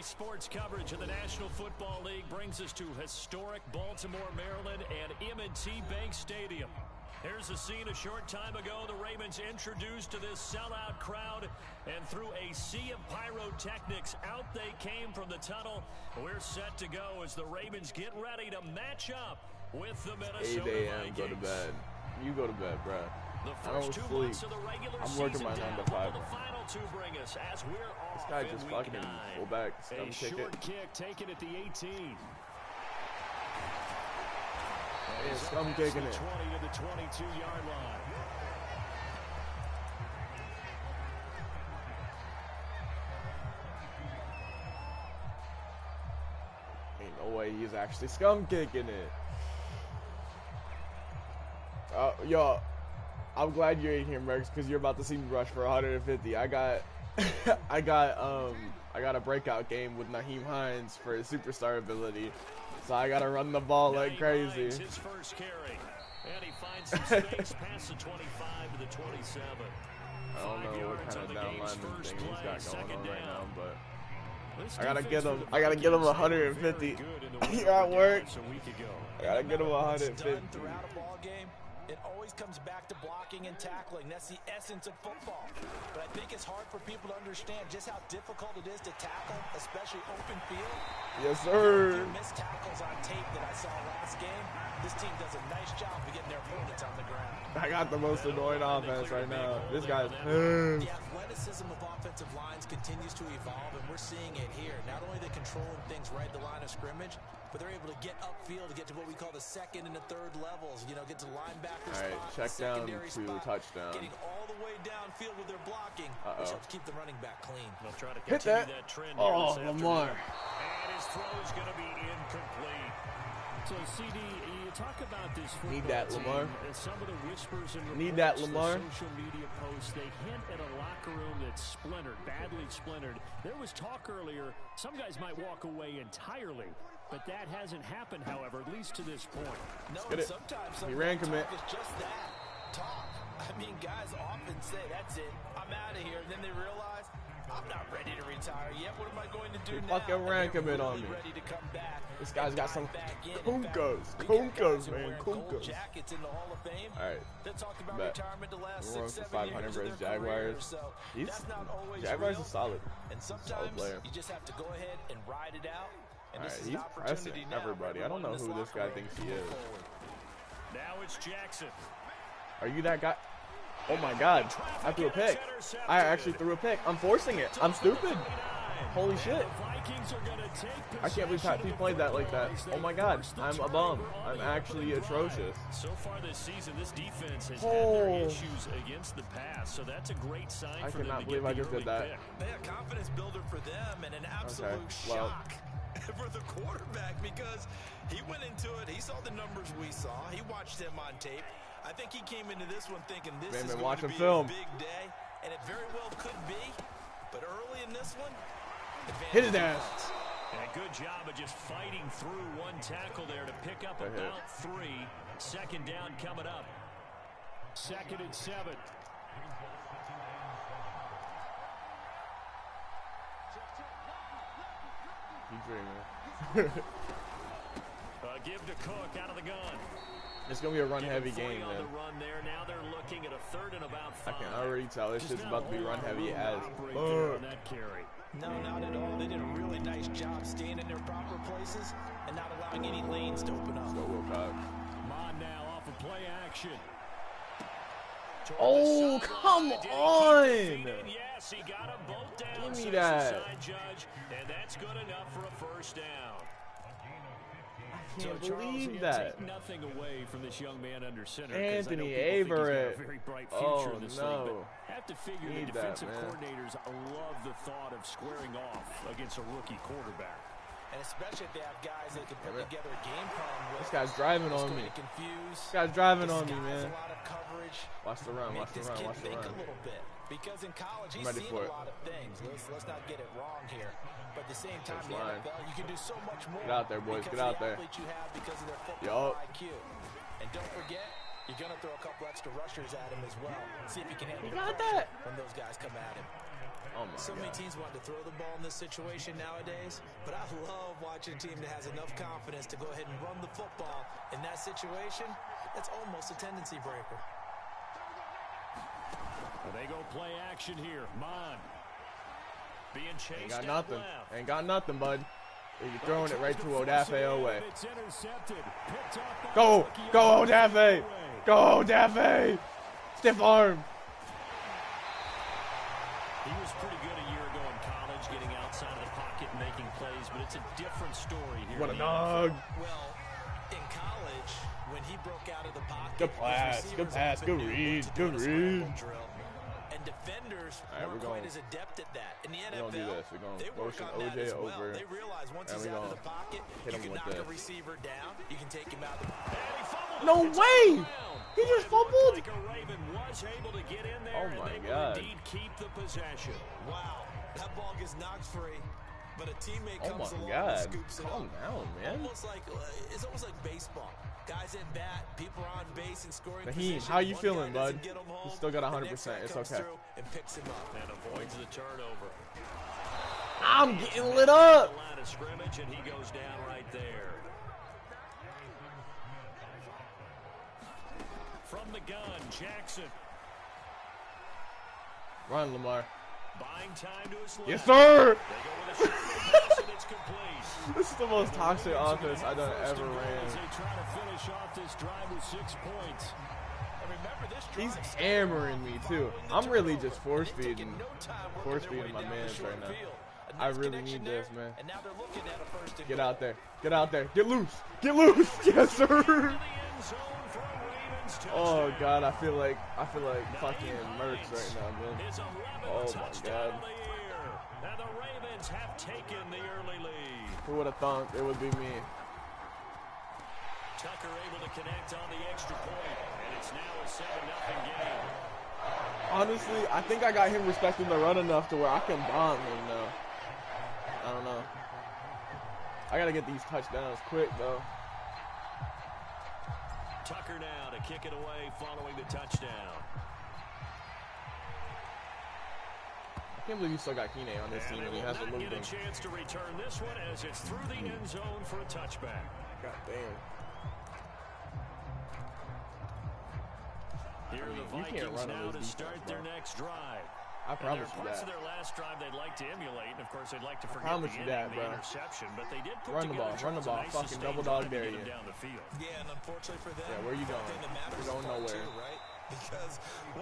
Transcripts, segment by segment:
sports coverage of the National Football League brings us to historic Baltimore, Maryland, and M&T Bank Stadium. Here's a scene a short time ago. The Ravens introduced to this sellout crowd, and through a sea of pyrotechnics, out they came from the tunnel. We're set to go as the Ravens get ready to match up with the Minnesota 8 a.m. Vikings. Go to bed. You go to bed, bro. The first 2 months of the regular I'm working season my 9 to down. 5. The final 2 bring us as we're This off guy in just week fucking 9. pull back, scum A kick short it. kick taken at the 18. Yeah, scum kicking it. 20 to the 22-yard line. Ain't no way he's actually scum kicking it. Yo, I'm glad you're in here, Mercs, because you're about to see me rush for 150. I got a breakout game with Naheem Hines for his superstar ability, so I gotta run the ball like crazy. His first carry, and he finds some space past the 25 to the 27. I don't know what kind of down lineman thing he's got going on right now, but I gotta get him. I gotta get him 150. He at work. I gotta get him 150. Throughout a ball game, it always comes back to blocking and tackling. That's the essence of football. But I think it's hard for people to understand just how difficult it is to tackle, especially open field. Yes, sir. A few missed tackles on tape that I saw last game. This team does a nice job of getting their opponents on the ground. I got the most annoying offense right now. This guy's The athleticism of offensive lines continues to evolve, and we're seeing it here. Not only are they controlling things right at the line of scrimmage, but they're able to get upfield to get to what we call the second and the third levels. You know, get to the linebacker spot, check down secondary to spot, touchdown. getting all the way downfield with their blocking, which helps keep the running back clean. They'll try to Hit continue that. trend Oh, here this Lamar. afternoon. And his throw is going to be incomplete. So, CD, you talk about this football Need that, team, Lamar. and some of the whispers and Need that, reports, Lamar. the social media posts, they hint at a locker room that's splintered, badly splintered. There was talk earlier, some guys might walk away entirely, but that hasn't happened, however, at least to this point. No, Get it. sometimes He ran commit. talk is just that, talk. I mean, guys often say, that's it, I'm out of here, and then they realize, I'm not ready to retire yet. What am I going to do now? Fucking ran commit on me. Ready to come back. This guy's got some Kunkos, man, Kunkos. Jackets in the Hall of Fame. All right. They talked about Bet. retirement the last We're 6-7 500 years of versus their career, Jaguars. so He's that's not always Jaguars real. is solid. And Solid sometimes player. you just have to go ahead and ride it out. And All this right, is he's an opportunity pressing now everybody. for I don't know everyone who in this locker guy room thinks to he move is. forward. Now it's Jackson. Are you that guy? Oh my God! I threw a pick. I actually threw a pick. I'm forcing it. I'm stupid. Holy shit! I can't believe Pat P played that like that. Oh my God! I'm a bum. I'm actually atrocious. So far this season, this defense has had their issues against the pass, so that's a great sign I for them cannot to believe get I the just did early that. pick. Yeah, confidence builder for them and an absolute well. shock for the quarterback because he went into it. He saw the numbers we saw. He watched him on tape. I think he came into this one thinking this is going to be a big day, and it very well could be. But early in this one, hit his ass. And a good job of just fighting through one tackle there to pick up about 3. Second down coming up. 2nd and 7. He's dreaming. Give to Cook out of the gun. It's gonna be a run-heavy game, man. The run there. Now they're looking at a 3rd and about 5. I can already tell this shit's about to be run-heavy as fuck. That carry. No, not at all. They did a really nice job staying in their proper places and not allowing any lanes to open up. Let's go, Wilcox. Come on now, off of play action. Oh, come on! Yes, he got them both down. Give me that. Judge, and that's good enough for a first down. I can't believe that. Take nothing away from this young man under center. Anthony Averett. Oh no! Have to figure the defensive coordinators love the thought of squaring off against a rookie quarterback. And especially if they have guys that can put together a game plan with. This guy's driving on me. This guy's driving on me, man. A lot of coverage. Watch the run, watch the run, watch the run. A little bit. Because in college, he's seen a lot of things. Let's not get it wrong here. But at the same time, in the NFL, you can do so much more. Get out there, boys. Get out there. You have because of their football IQ. And don't forget, you're going to throw a couple extra rushers at him as well. See if he can handle the pressure when those guys come at him. Oh my So many God. teams want to throw the ball in this situation nowadays, but I love watching a team that has enough confidence to go ahead and run the football. In that situation, that's almost a tendency breaker. Well, they go play action here. Mon being chased. Ain't got out nothing. left. Ain't got nothing, bud. You're throwing it right to Odafe away. It's intercepted. Picked off by Go, Lucky go on the Odafe. away. Go Odafe. Stiff arm. He was pretty good a year ago in college, getting outside of the pocket and making plays, but it's a different story here. What a in the dog. Well, in college, when he broke out of the pocket, Good pass, his good receivers pass, often good knew read, to do good a scramble read. drill. And defenders All right, weren't we're quite going- as adept at that. In the We're NFL, gonna do this. We're gonna they work motion on that OJ as well. over, They realize once and he's we out of gonna the pocket, hit you him can with knock a this. receiver down. You can take him out. No way! He just fumbled? Like a Raven was able to get in there, Oh and my they will God. indeed keep the possession. Wow, that ball gets knocked free, but a teammate Oh comes my along God. and scoops it Calm up. down, man. It's almost like baseball. Guys at bat, people are on base and scoring. Naheem, position. how you One feeling, guy doesn't bud? get him home, You still got the 100%. next guy It's comes okay. through and picks him up. And avoids the turnover. I'm getting lit up. The line of scrimmage, and he goes down right there. From the gun, Jackson. Run, Lamar. Buying time to his left. Yes, sir. They go with a short pass, and it's complete. This is the most toxic offense I done First ever and goal ran. as they try to finish off this drive with 6 points. And remember, this He's drive hammering me too. I'm really just force They've taken feeding. no time working Force their feeding way my down the mans short right now. field. A I nice really connection need this, there, man. And now they're looking at a first and Get goal. out there. Get out there. Get loose. Get loose. Yes, sir. To the end zone for a Ravens Oh touchdown. God, I feel like fucking Mercs right now, man. His 11th Oh my touchdown God. of the year. And the Ravens have taken the early lead. Who would have thought it would be me? Tucker able to connect on the extra point, and it's now a 7-0 game. Honestly, I think I got him respecting the run enough to where I can bomb him now. I don't know. I gotta get these touchdowns quick though. Tucker now to kick it away following the touchdown. I can't believe you still got Kine on this team And and they he will has to not move get them. a chance to return this one as it's through the end zone for a touchback. God damn. Here are the You can't Vikings run on now to this start defense, their bro. next drive. I And there promise are you parts that. of their last drive they'd like to emulate, and of course they'd like to forget promise the you inning, that, the bro. interception, but they did put Run the together ball, run the a ball, nice fucking sustained double drive dog to dare get you. them down the field. Yeah, and unfortunately for them, Yeah, where you the going? thing that matters You're going is part nowhere. two, right? Because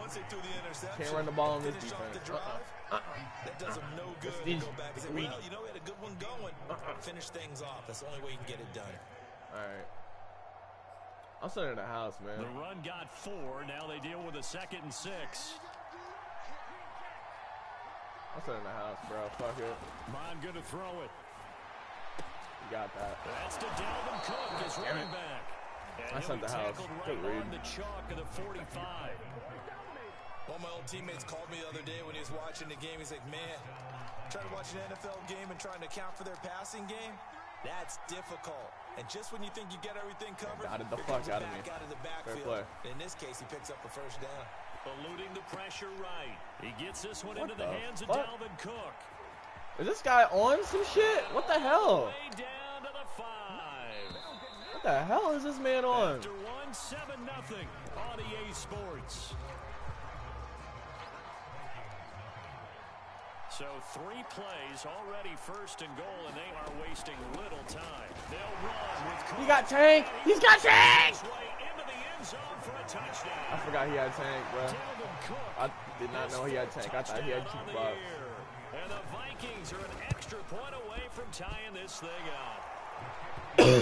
once they threw the interception, Can't run the ball on this finish off the defense. drive, that does them no good to easy. go back and say, Greedy. well, you know, we had a good one going. Finish things off. That's the only way you can get it done. Alright. I'm sitting in the house, man. The run got 4. Now they deal with a 2nd and 6. I'm sitting in the house, bro. Fuck it. Mon going to throw it. You got that. That's to Dalvin Cook, his Damn running it. back. And I he'll sent be the house. tackled Good right read. on the chalk of the 45. One of my old teammates called me the other day when he was watching the game. He's like, man, trying to watch an NFL game and trying to account for their passing game, that's difficult. And just when you think you get everything covered, Got it the here fuck comes a out of back me. out of the Fair backfield. play. In this case, he picks up the first down. Eluding the pressure right. He gets this one What into the the hands of fuck? Dalvin Cook. Is this guy on some shit? What the hell? Way down to the 5. What the hell is this man on? After 1, 7-0 on EA Sports. So 3 plays already first and goal, and they are wasting little time. They'll run with Cook. He got Tank. He's got Tank. His way into the end zone for a touchdown. I forgot he had Tank, bro. Dalvin Cook. I did not know he had Tank. I thought he had Touchdown on two the bucks. year. And the Vikings are an extra point away from tying this thing up.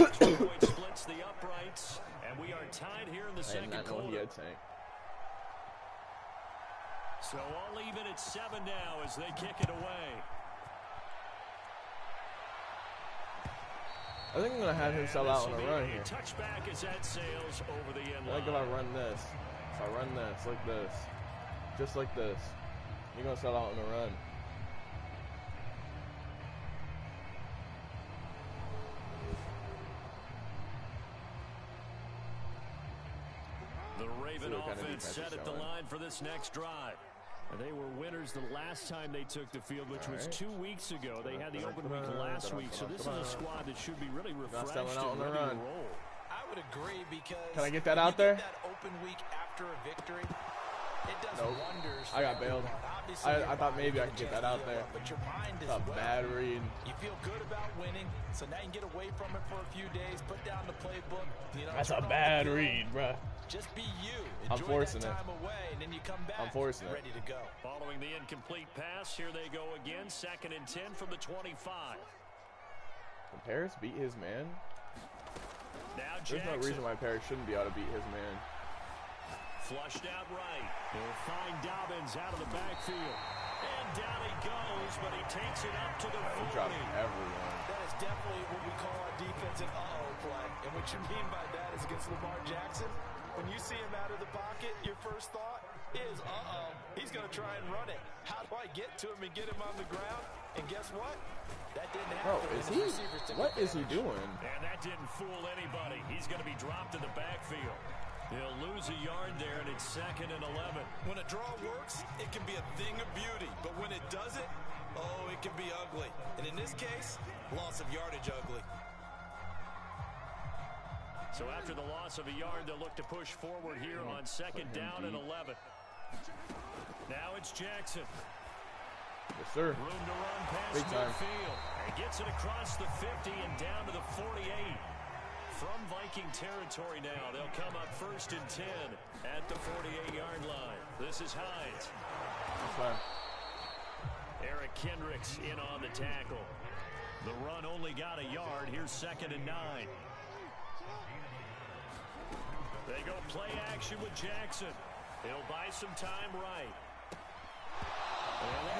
Extra point splits the uprights, and we are tied here in the I did second not know quarter. he had Tank. So all even at 7 now as they kick it away. I think I'm gonna have him sell out on a run here. Touchback as that sails over the end I think if I run this, like this, just like this, you're gonna sell out on a run. The Raven See what kind of offense defense set he's at the showing. line for this next drive. They were winners the last time they took the field, which was 2 weeks ago. They had the open week last week, so this is a squad that should be really refreshed and ready to roll. I would agree because can I get that out there? That open week after a victory, it does wonders. I got bailed. I thought maybe I could get that out there. But your mind is a bad read. You feel good about winning, so now you can get away from it for a few days, put down the playbook. You know, that's a bad read, bruh. Just be you. I'm forcing it. Away, and then you come back I'm forcing it. Ready to go. Following the incomplete pass, here they go again. 2nd and 10 from the 25. Can Paris beat his man? Now there's no reason why Paris shouldn't be able to beat his man. Flushed out right. They'll find Dobbins out of the backfield. And down he goes, but he takes it up to the 40. He dropped everyone. That is definitely what we call our defensive uh-oh play. And what you mean by that is against Lamar Jackson. When you see him out of the pocket, your first thought is, uh-oh, he's going to try and run it. How do I get to him and get him on the ground? And guess what? That didn't happen. Bro, is he? What is he doing? And that didn't fool anybody. He's going to be dropped in the backfield. He'll lose a yard there, and it's 2nd and 11. When a draw works, it can be a thing of beauty. But when it doesn't, oh, it can be ugly. And in this case, loss of yardage ugly. So after the loss of a yard, they'll look to push forward here on 2nd down and 11. Now it's Jackson. Yes, sir. Room to run past midfield. He gets it across the 50 and down to the 48. From Viking territory now, they'll come up 1st and 10 at the 48-yard line. This is Hines. Eric Kendricks in on the tackle. The run only got a yard. Here's 2nd and 9. They go play action with Jackson. He'll buy some time right.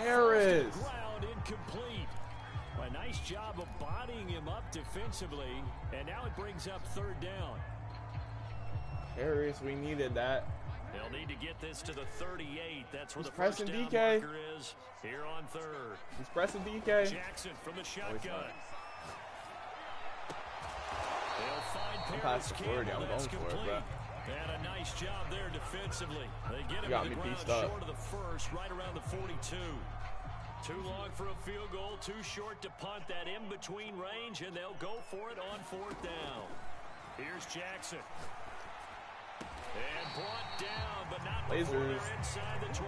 Harris. Ground incomplete. A nice job of bodying him up defensively, and now it brings up 3rd down. Harris, we needed that. They'll need to get this to the 38. That's where He's the first down DK. marker is here on 3rd. He's pressing DK. Jackson from the shotgun. They'll find I'm past the 40. I'm going for it, bro. And a nice job there defensively. They get him to the ground short of the first, right around the 42. Too long for a field goal, too short to punt. That in-between range, and they'll go for it on 4th down. Here's Jackson. And brought down, but not before they're inside the 25.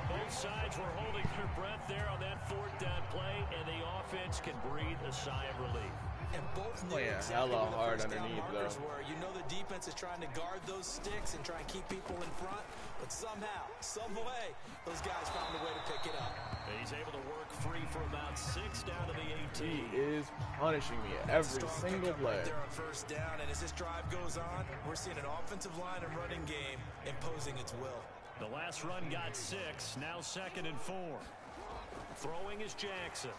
Both sides were holding their breath there on that 4th down play, and the offense can breathe a sigh of relief. And both knew exactly hella where the hard first down underneath, markers though. were. You know the defense is trying to guard those sticks and try and keep people in front, but somehow, some way, those guys found a way to pick it up. He's able to work free for about 6 down to the 18. He is punishing me every single play. Right there on 1st down, and as this drive goes on, we're seeing an offensive line and running game imposing its will. The last run got 6, now 2nd and 4. Throwing is Jackson.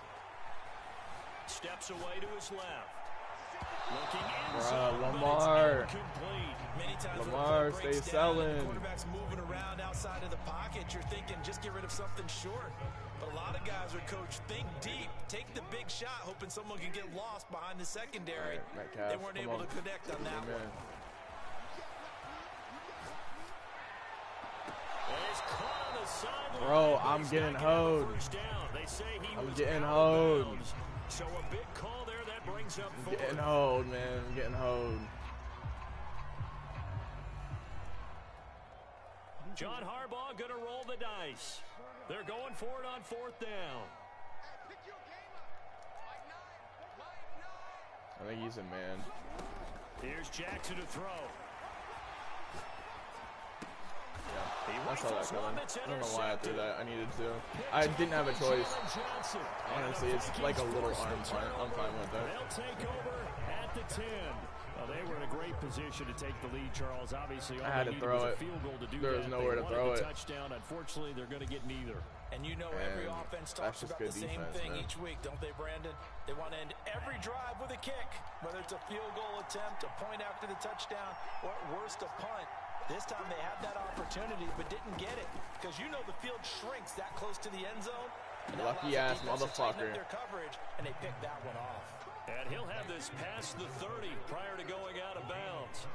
Steps away to his left. Looking in zone, Lamar. Many times Lamar, stay selling. The quarterback's moving around outside of the pocket. You're thinking, just get rid of something short. But a lot of guys are coached, think deep. Take the big shot, hoping someone can get lost behind the secondary. They weren't able to connect on that one. Bro, I'm getting hoed. I'm getting hoed. So a big call there that brings up 4. Getting hoed, man. I'm getting hoed. John Harbaugh gonna roll the dice. They're going for it on 4th down. I think he's a man. Here's Jackson to throw. Yeah, I saw that coming. I don't know why I threw that. I needed to. I didn't have a choice. Honestly, it's like a little arm fine. I'm fine with that. They'll take over at the 10. Well, they were in a great position to take the lead, Charles. Obviously, all I had to throw it. Field goal to do there was nowhere to throw it. Touchdown. Unfortunately, they're going to get neither. And you know every offense talks about the same thing each week, don't they, Brandon? They want to end every drive with a kick, whether it's a field goal attempt, a point after the touchdown, or at worst, a punt. This time they had that opportunity but didn't get it because you know the field shrinks that close to the end zone. Lucky-ass motherfucker. Their coverage, and they picked that one off. And he'll have this past the 30 prior to going out of bounds.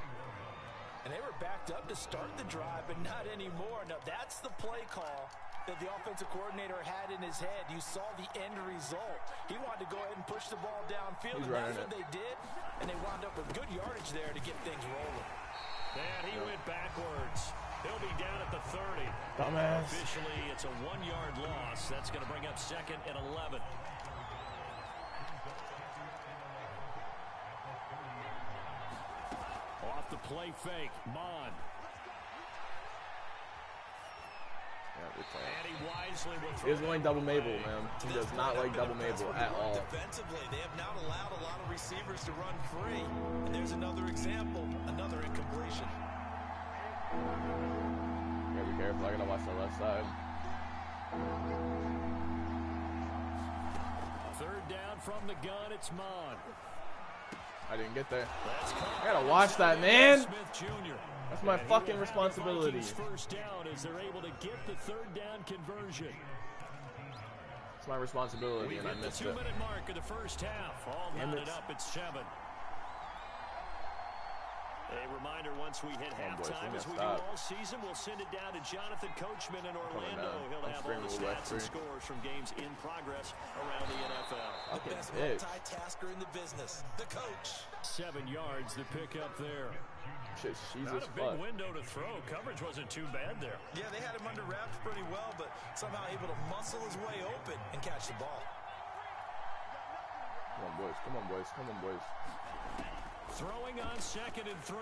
And they were backed up to start the drive, but not anymore. Now, that's the play call that the offensive coordinator had in his head. You saw the end result. He wanted to go ahead and push the ball downfield, and that's what they did. And they wound up with good yardage there to get things rolling. And he went backwards. He'll be down at the 30. Dumbass. Officially, it's a 1-yard loss. That's going to bring up 2nd and 11. Off the play fake, Mon. And he wisely will throw. He doesn't like double Mabel, man. He does not like double Mabel at all. Defensively, they have not allowed a lot of receivers to run free. And there's another example, another incompletion. Yeah, be careful. I gotta watch the left side. 3rd down from the gun. It's Mon. I didn't get there. I gotta watch that, man. Smith Jr. That's my fucking responsibility. First down as they're able to get the 3rd down conversion. It's my responsibility, and I missed it. The 2-minute mark of the first half. All knotted up at 7. A reminder, once we hit halftime, as we do all season, we'll send it down to Jonathan Coachman in Orlando. He'll have all the stats and scores from games in progress around the NFL. The best multitasker in the business, the coach. 7 yards, the pickup there. Not a big window to throw. Coverage wasn't too bad there. Yeah, they had him under wraps pretty well, but somehow able to muscle his way open and catch the ball. Come on, boys. Come on, boys. Come on, boys. Throwing on 2nd and 3.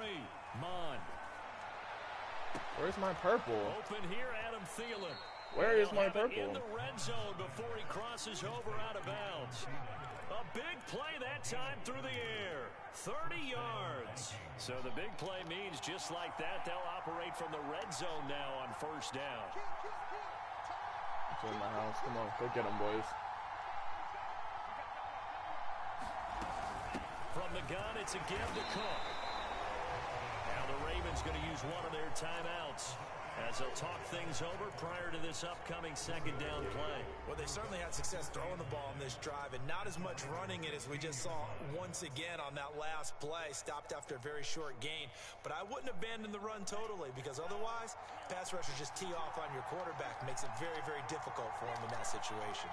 Mon. Where's my purple? Open here, Adam Thielen. Where is my purple? In the red zone before he crosses over out of bounds. A big play that time through the air. 30 yards. So the big play means just like that, they'll operate from the red zone now on 1st down. It's in my house. Come on, go get them, boys. From the gun, it's a give to Cook. Now the Ravens going to use one of their timeouts as they'll talk things over prior to this upcoming 2nd down play. Well, they certainly had success throwing the ball on this drive and not as much running it as we just saw once again on that last play. Stopped after a very short gain. But I wouldn't abandon the run totally, because otherwise, pass rushers just tee off on your quarterback. Makes it very, very difficult for him in that situation.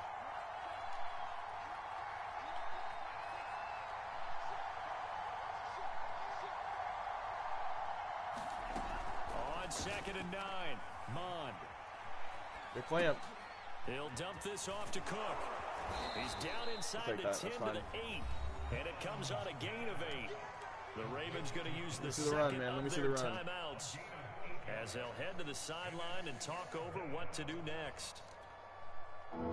On 2nd and 9, Mon. They're clamped. He'll dump this off to Cook. He's down inside the 10 to the 8, and it comes on a gain of 8. The Ravens going to use the 2nd of their timeouts as they'll head to the sideline and talk over what to do next.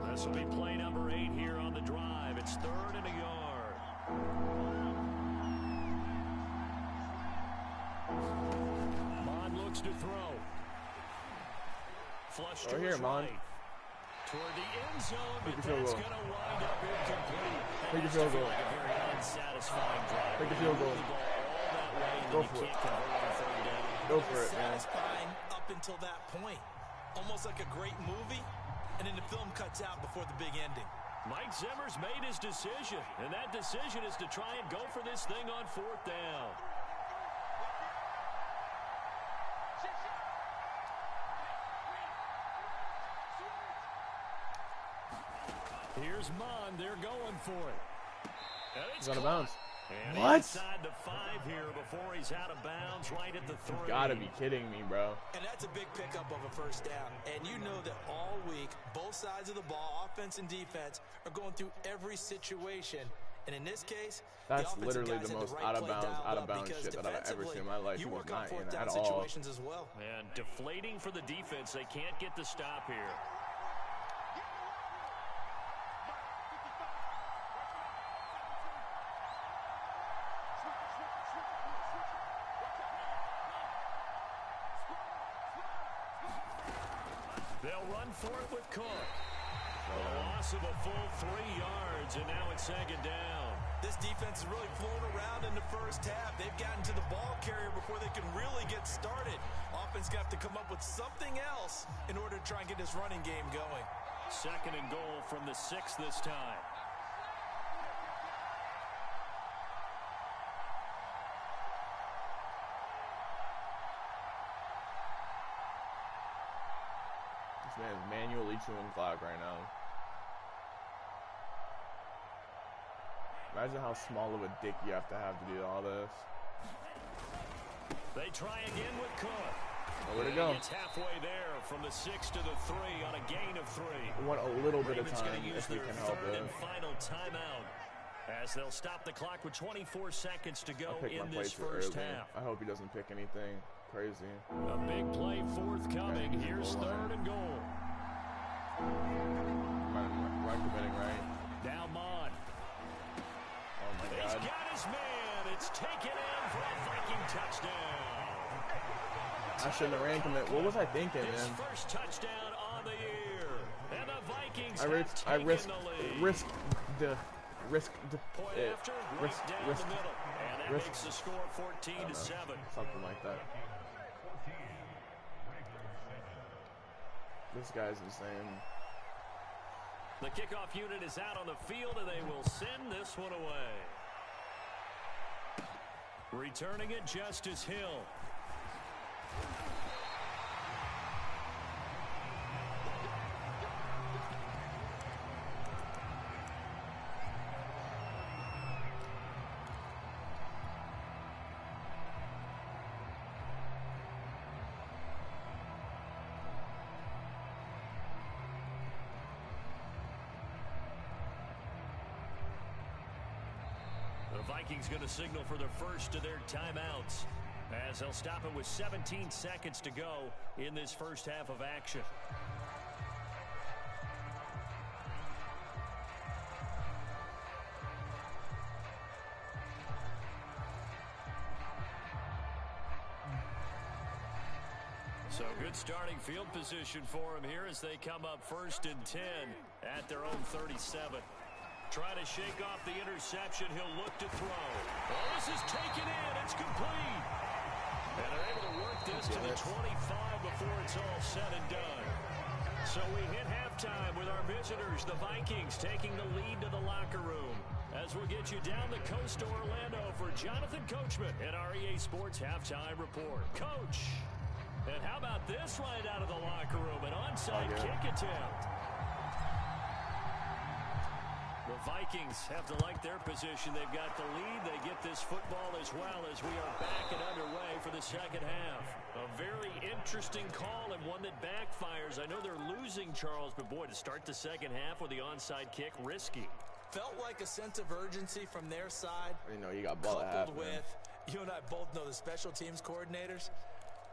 This will be play number 8 here on the drive. It's 3rd and a yard. Mon looks to throw. Flush to his right. Toward the end zone, but that's going to wind up incomplete. Take your field goal. Like a very unsatisfying drive. Take your field goal. Go for it. Go for it, man. Satisfying up until that point. Almost like a great movie, and then the film cuts out before the big ending. Mike Zimmer's made his decision, and that decision is to try and go for this thing on 4th down. Here's Mon. They're going for it. He's out of bounds. And what? Inside the 5 here before he's out of bounds, right at the 3. You gotta be kidding me, bro. And that's a big pickup of a 1st down. And you know that all week, both sides of the ball, offense and defense, are going through every situation. And in this case, that's literally the most out of bounds shit that I've ever seen in my life. He was not in at all. Situations as well. And deflating for the defense. They can't get the stop here. They'll run for it with Cook. A loss of a full 3 yards, and now it's 2nd down. This defense has really flown around in the first half. They've gotten to the ball carrier before they can really get started. Offense got to come up with something else in order to try and get this running game going. 2nd and goal from the 6 this time. man's manually chewing clock right now. Imagine how small of a dick you have to do all this. They try again with Cook. Nowhere to go. It's halfway there from the 6 to the 3 on a gain of 3. We want a little bit of Ravens time gonna use if we their can help third it. and final timeout as they'll stop the clock with 24 seconds to go in this first half. I hope he doesn't pick anything crazy. A big play forthcoming. Here's third and goal. Run committing, right? Now Mon. Oh my God. He's got his man. It's taken in for a Viking touchdown. I shouldn't have ran commit. What was I thinking, His man? first touchdown on the year. And the Vikings I risked the lead. risk the Point after, right down the middle. And that makes the score 14-7. Something like that. This guy's insane. The kickoff unit is out on the field, and they will send this one away. Returning it, Justice Hill. The Vikings going to signal for the first of their timeouts as they'll stop it with 17 seconds to go in this first half of action. So good starting field position for him here as they come up 1st and 10 at their own 37. Trying to shake off the interception. He'll look to throw. Oh, this is taken in. It's complete. And they're able to work this to the 25 before it's all said and done. So we hit halftime with our visitors, the Vikings, taking the lead to the locker room. As we'll get you down the coast to Orlando for Jonathan Coachman at our EA Sports Halftime Report. Coach, and how about this right out of the locker room? An onside kick attempt. The Vikings have to like their position. They've got the lead. They get this football as well as we are back and underway for the second half. A very interesting call and one that backfires. I know they're losing, Charles, but boy, to start the second half with the onside kick, risky. Felt like a sense of urgency from their side. You know, you got ball coupled with, you and I both know the special teams coordinators.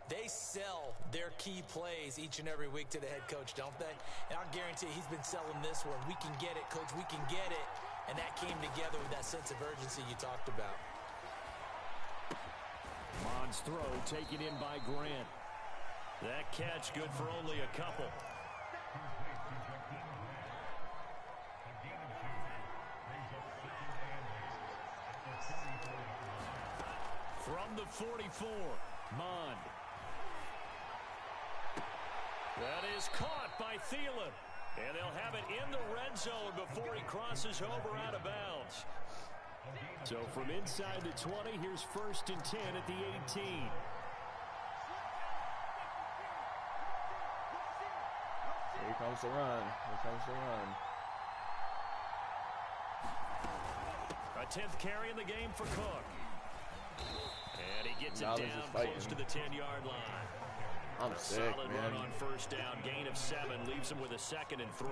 They sell their key plays each and every week to the head coach, don't they? And I'll guarantee he's been selling this one. We can get it, coach. We can get it. And that came together with that sense of urgency you talked about. Mon's throw taken in by Grant. That catch good for only a couple. From the 44, Mon. That is caught by Thielen. And they'll have it in the red zone before he crosses over out of bounds. So from inside the 20, here's 1st and 10 at the 18. Here comes the run. Here comes the run. A 10th carry in the game for Cook. And he gets it Now down close to the 10-yard line. I'm sick, solid man. run on 1st down, gain of 7, leaves him with a 2nd and 3.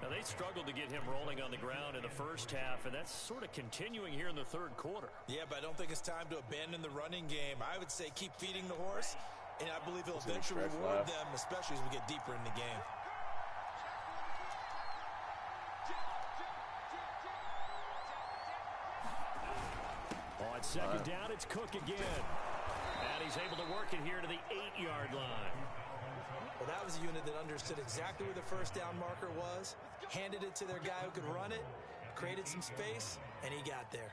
Now, they struggled to get him rolling on the ground in the first half, and that's sort of continuing here in the 3rd quarter. Yeah, but I don't think it's time to abandon the running game. I would say keep feeding the horse, and I believe he'll eventually reward them, especially as we get deeper in the game. On 2nd down, it's Cook again. And he's able to work it here to the 8-yard line. Well, that was a unit that understood exactly where the 1st down marker was, handed it to their guy who could run it, created some space, and he got there.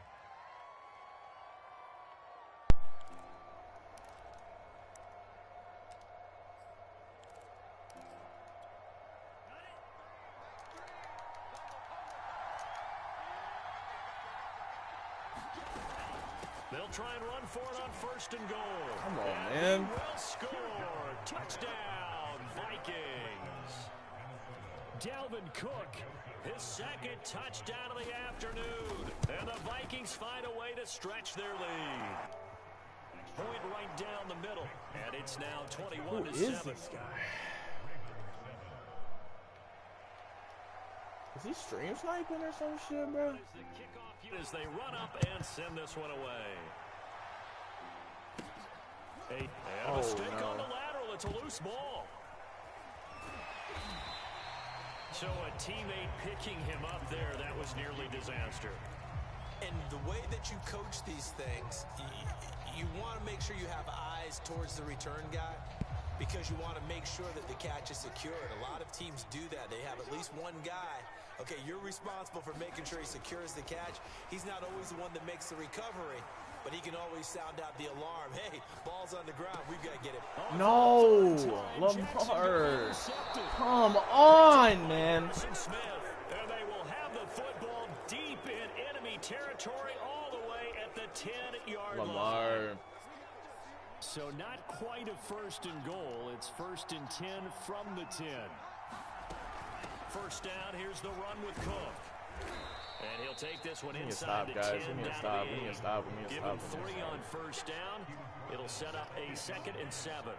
They'll try and run for it on 1st and goal. Come on, and man. He will score. Touchdown, Vikings. Dalvin Cook, his second touchdown of the afternoon. And the Vikings find a way to stretch their lead. Point right down the middle. And it's now 21-7. Who is this guy? Is he stream sniping or some shit, bro? As they run up and send this one away. A mistake on the lateral. It's a loose ball. So a teammate picking him up there, that was nearly disaster. And the way that you coach these things, you want to make sure you have eyes towards the return guy because you want to make sure that the catch is secured. A lot of teams do that. They have at least one guy. Okay, you're responsible for making sure he secures the catch. He's not always the one that makes the recovery, but he can always sound out the alarm. Hey, ball's on the ground. We've got to get it. No, Lamar. Come on, man. And they will have the football deep in enemy territory all the way at the 10-yard line. Lamar. So not quite a first and goal. It's first and 10 from the 10. First down, here's the run with Cook. And he'll take this one inside the 10. We need to stop. We need to stop. We need to Give stop. him 3 on first down. It'll set up a 2nd and 7.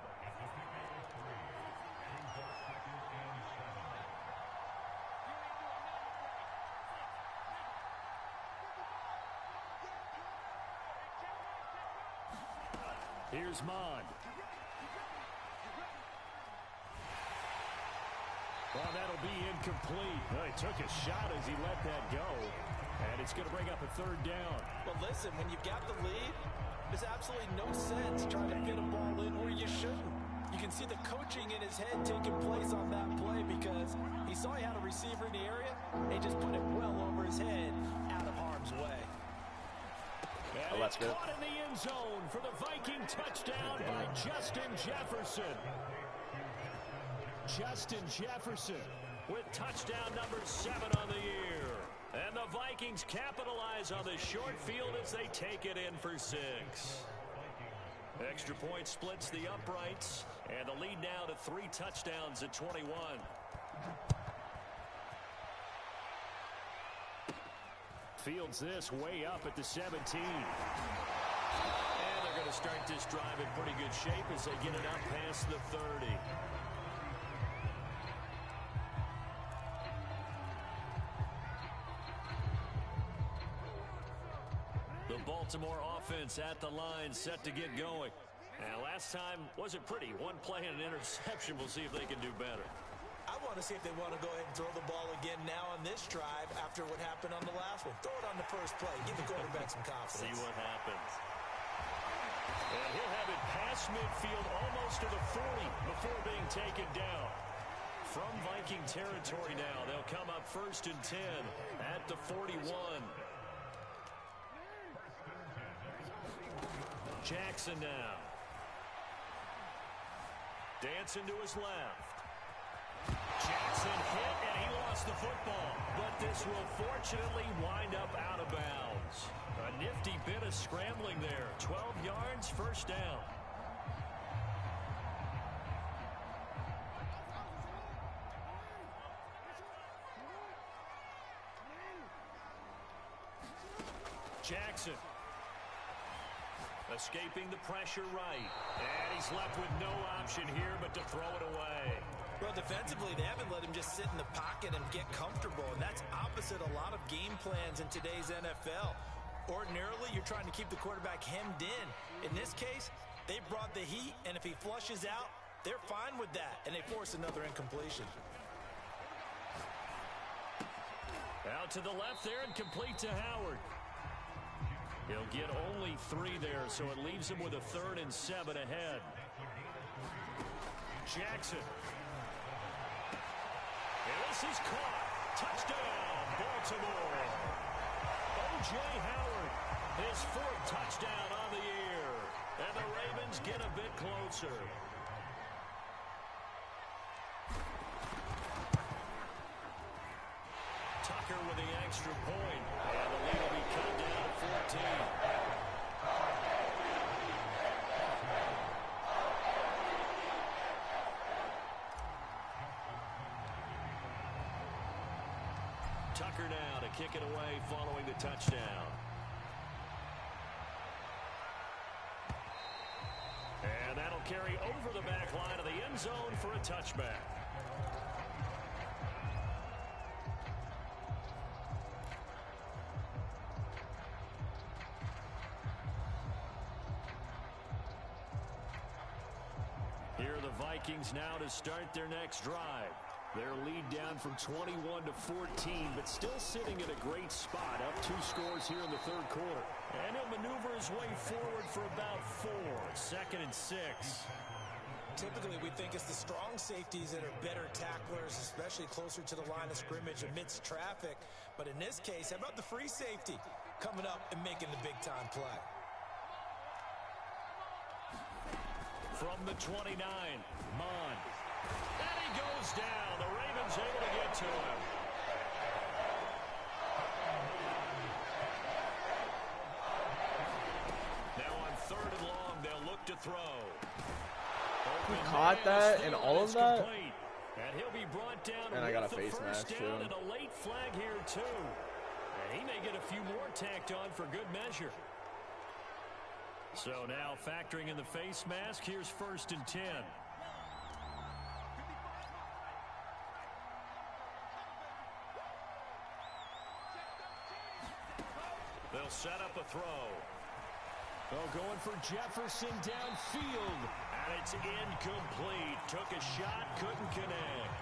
Here's Mond. Well, that'll be incomplete. Well, he took a shot as he let that go. And it's going to bring up a 3rd down. Well, listen, when you've got the lead, there's absolutely no sense trying to fit a ball in where you shouldn't. You can see the coaching in his head taking place on that play because he saw he had a receiver in the area, and he just put it well over his head out of harm's way. And it's caught in the end zone for the Viking touchdown by Justin Jefferson. Justin Jefferson with touchdown number 7 on the year. And the Vikings capitalize on the short field as they take it in for 6. Extra point splits the uprights, and the lead now to 3 touchdowns at 21. Fields this way up at the 17. And they're going to start this drive in pretty good shape as they get it up past the 30. The Baltimore offense at the line, set to get going. And last time wasn't pretty. 1 play and an interception. We'll see if they can do better. I want to see if they want to go ahead and throw the ball again now on this drive after what happened on the last one. Throw it on the first play. Give the quarterback some confidence. See what happens. And he'll have it past midfield almost to the 40 before being taken down. From Viking territory now, they'll come up 1st and 10 at the 41. Jackson now. Dancing to his left. Jackson hit, and he lost the football. But this will fortunately wind up out of bounds. A nifty bit of scrambling there. 12 yards, first down. Jackson. Escaping the pressure right. And he's left with no option here but to throw it away. Well, defensively, they haven't let him just sit in the pocket and get comfortable, and that's opposite a lot of game plans in today's NFL. Ordinarily, you're trying to keep the quarterback hemmed in. In this case, they brought the heat, and if he flushes out, they're fine with that, and they force another incompletion. Out to the left there and complete to Howard. He'll get only 3 there, so it leaves him with a 3rd and 7 ahead. Jackson. And this is caught. Touchdown, Baltimore. O.J. Howard, his 4th touchdown on the year. And the Ravens get a bit closer. Tucker with the extra point. And the lead will be cut down to 14. Tucker now to kick it away following the touchdown. And that'll carry over the back line of the end zone for a touchback. Here are the Vikings now to start their next drive. Their lead down from 21 to 14, but still sitting in a great spot, up 2 scores here in the third quarter. And he'll maneuver his way forward for about 4, 2nd and 6. Typically, we think it's the strong safeties that are better tacklers, especially closer to the line of scrimmage amidst traffic. But in this case, how about the free safety coming up and making the big-time play? From the 29, Mon. And he goes down. The Ravens able to get to him. Now on 3rd and long, they'll look to throw. He caught that and all of that? Complete. And he'll be brought down and I got a the face first mask down too. and a late flag here too. And he may get a few more tacked on for good measure. So now factoring in the face mask, here's 1st and 10. They'll set up a throw. Oh, going for Jefferson downfield. And it's incomplete. Took a shot, couldn't connect.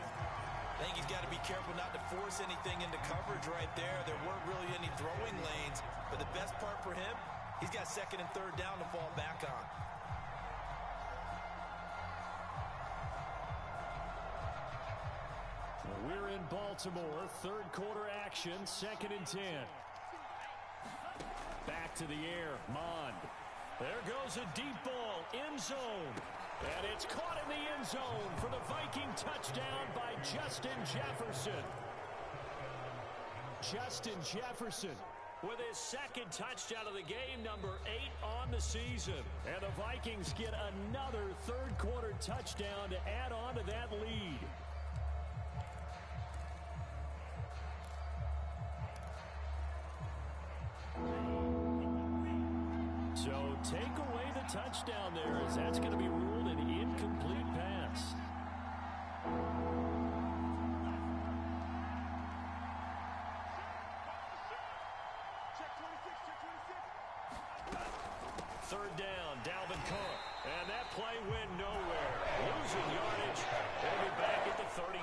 I think he's got to be careful not to force anything into coverage right there. There weren't really any throwing lanes. But the best part for him, he's got 2nd and 3rd down to fall back on. We're in Baltimore. 3rd quarter action. 2nd and 10. Back to the air. Mond. There goes a deep ball. End zone. And it's caught in the end zone for the Viking touchdown by Justyn Jefferson. Justyn Jefferson with his 2nd touchdown of the game, number 8 on the season. And the Vikings get another 3rd quarter touchdown to add on to that lead. So take away the touchdown there, as that's going to be ruled an incomplete pass. Third down, Dalvin Cook. And that play went nowhere. Losing yardage. They'll be back at the 36.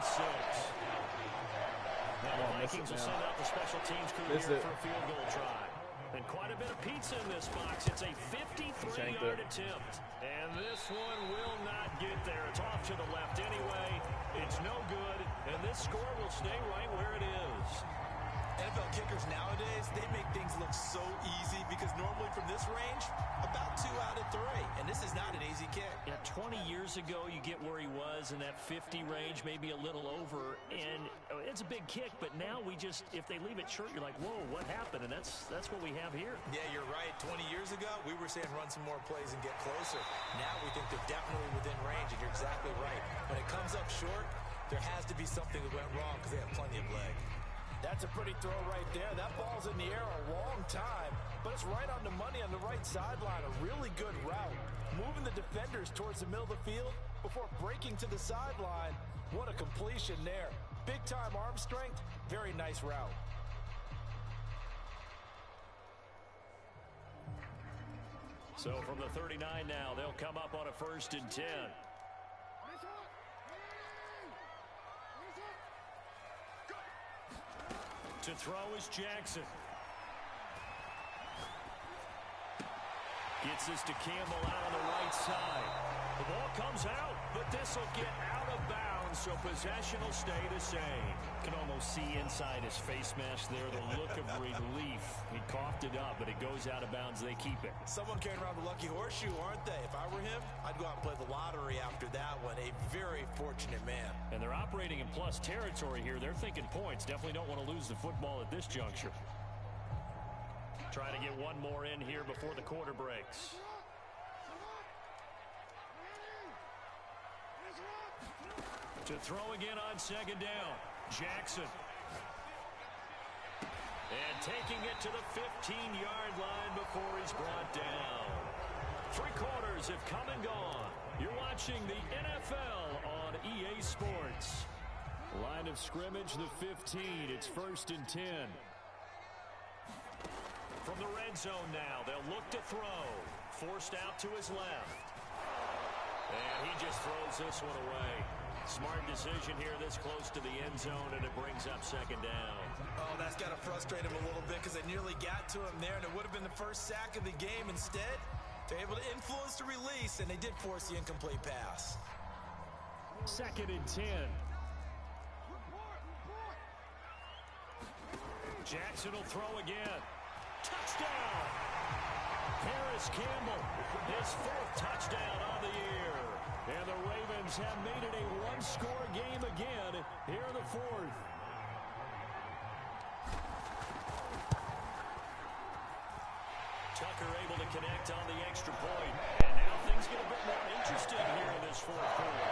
Now the Vikings will send out the special teams crew here for a field goal try. And quite a bit of pizza in this box. It's a 53-yard attempt. And this one will not get there. It's off to the left anyway. It's no good. And this score will stay right where it is. NFL kickers nowadays, they make things look so easy because normally from this range, about 2 out of 3. And this is not an easy kick. Yeah, 20 years ago, you get where he was in that 50 range, maybe a little over. And it's a big kick, but now we just, if they leave it short, you're like, whoa, what happened? And that's what we have here. Yeah, you're right. 20 years ago, we were saying run some more plays and get closer. Now we think they're definitely within range, and you're exactly right. When it comes up short, there has to be something that went wrong because they have plenty of leg. That's a pretty throw right there. That ball's in the air a long time, but it's right on the money on the right sideline. A really good route. Moving the defenders towards the middle of the field before breaking to the sideline. What a completion there. Big-time arm strength. Very nice route. So from the 39 now, they'll come up on a 1st and 10. To throw is Jackson. Gets this to Campbell out on the right side. The ball comes out, but this will get out of bounds, so possession will stay the same. Can almost see inside his face mask there the look of relief. He coughed it up, but it goes out of bounds. They keep it. Someone carrying around the lucky horseshoe, aren't they? If I were him, I'd go out and play the lottery after that one. A very fortunate man. And they're operating in plus territory here. They're thinking points. Definitely don't want to lose the football at this juncture. Trying to get one more in here before the quarter breaks. To throw again on 2nd down. Jackson. And taking it to the 15-yard line before he's brought down. 3 quarters have come and gone. You're watching the NFL on EA Sports. Line of scrimmage, the 15. It's 1st and 10. From the red zone now, they'll look to throw. Forced out to his left. And he just throws this one away. Smart decision here this close to the end zone, and it brings up 2nd down. Oh, that's got to frustrate him a little bit because they nearly got to him there, and it would have been the first sack of the game. Instead, they're able to influence the release, and they did force the incomplete pass. 2nd and 10. Jackson will throw again. Touchdown! Harris Campbell, his 4th touchdown on the year. And the Ravens have made it a 1-score game again here in the 4th. Tucker able to connect on the extra point. And now things get a bit more interesting here in this 4th quarter.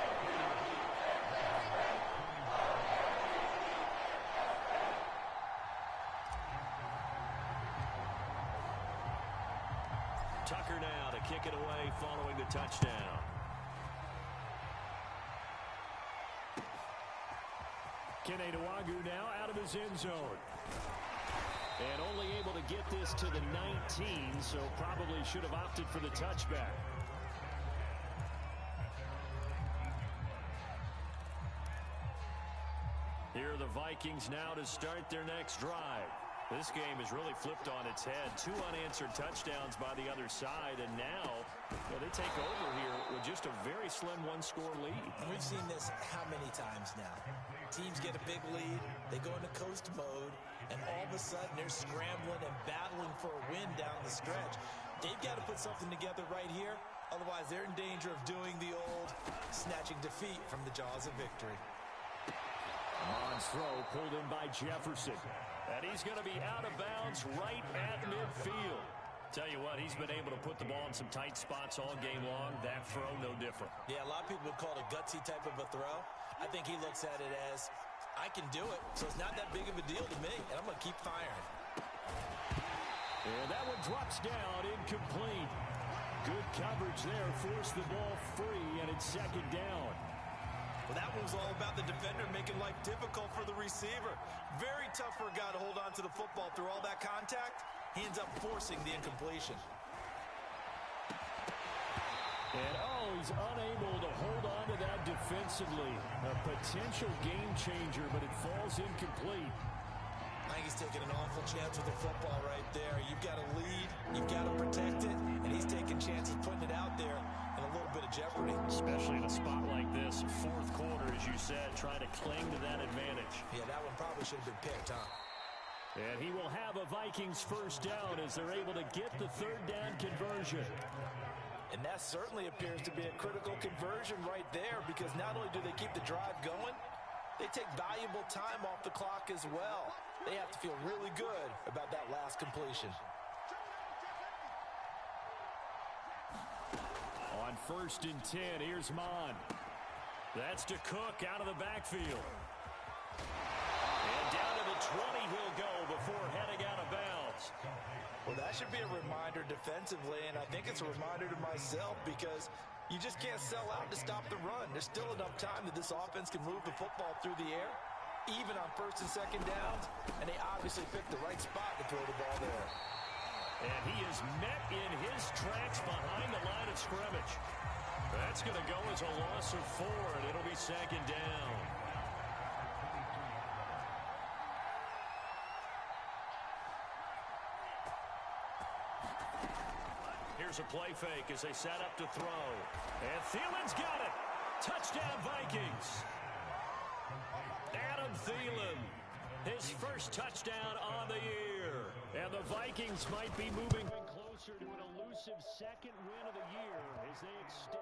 Tucker now to kick it away following the touchdown. Kene Nwangwu now out of his end zone. And only able to get this to the 19, so probably should have opted for the touchback. Here are the Vikings now to start their next drive. This game has really flipped on its head. 2 unanswered touchdowns by the other side, and now they take over here with just a very slim 1-score lead. And we've seen this how many times now? Teams get a big lead, they go into coast mode, and all of a sudden they're scrambling and battling for a win down the stretch. They've got to put something together right here, otherwise they're in danger of doing the old snatching defeat from the jaws of victory. Amon's throw pulled in by Jefferson. And he's going to be out of bounds right at midfield. Tell you what, he's been able to put the ball in some tight spots all game long. That throw, no different. Yeah, a lot of people would call it a gutsy type of a throw. I think he looks at it as, I can do it, so it's not that big of a deal to me, and I'm going to keep firing. And that one drops down, incomplete. Good coverage there, forced the ball free, and it's 2nd down. Well, that one was all about the defender making life difficult for the receiver. Very tough for a guy to hold on to the football through all that contact. He ends up forcing the incompletion. And, he's unable to hold on to that defensively. A potential game changer, but it falls incomplete. I think he's taking an awful chance with the football right there. You've got to lead, you've got to protect it, and he's taking chances putting it out there in a little bit of jeopardy. Especially in a spot like this, 4th quarter, as you said, trying to cling to that advantage. Yeah, that one probably should have been picked, huh? And he will have a Vikings 1st down as they're able to get the 3rd down conversion. And that certainly appears to be a critical conversion right there, because not only do they keep the drive going, they take valuable time off the clock as well. They have to feel really good about that last completion. On 1st and 10, here's Mon. That's to Cook out of the backfield. And down to the 20 he'll go before heading out of bounds. Well, that should be a reminder defensively, and I think it's a reminder to myself, because you just can't sell out to stop the run. There's still enough time that this offense can move the football through the air, even on 1st and 2nd downs, and they obviously picked the right spot to throw the ball there. And he is met in his tracks behind the line of scrimmage. That's going to go as a loss of 4, and it'll be 2nd down. Here's a play fake as they set up to throw. And Thielen's got it. Touchdown, Vikings. Adam Thielen, his 1st touchdown on the year. And the Vikings might be moving closer to an elusive 2nd win of the year as they extend.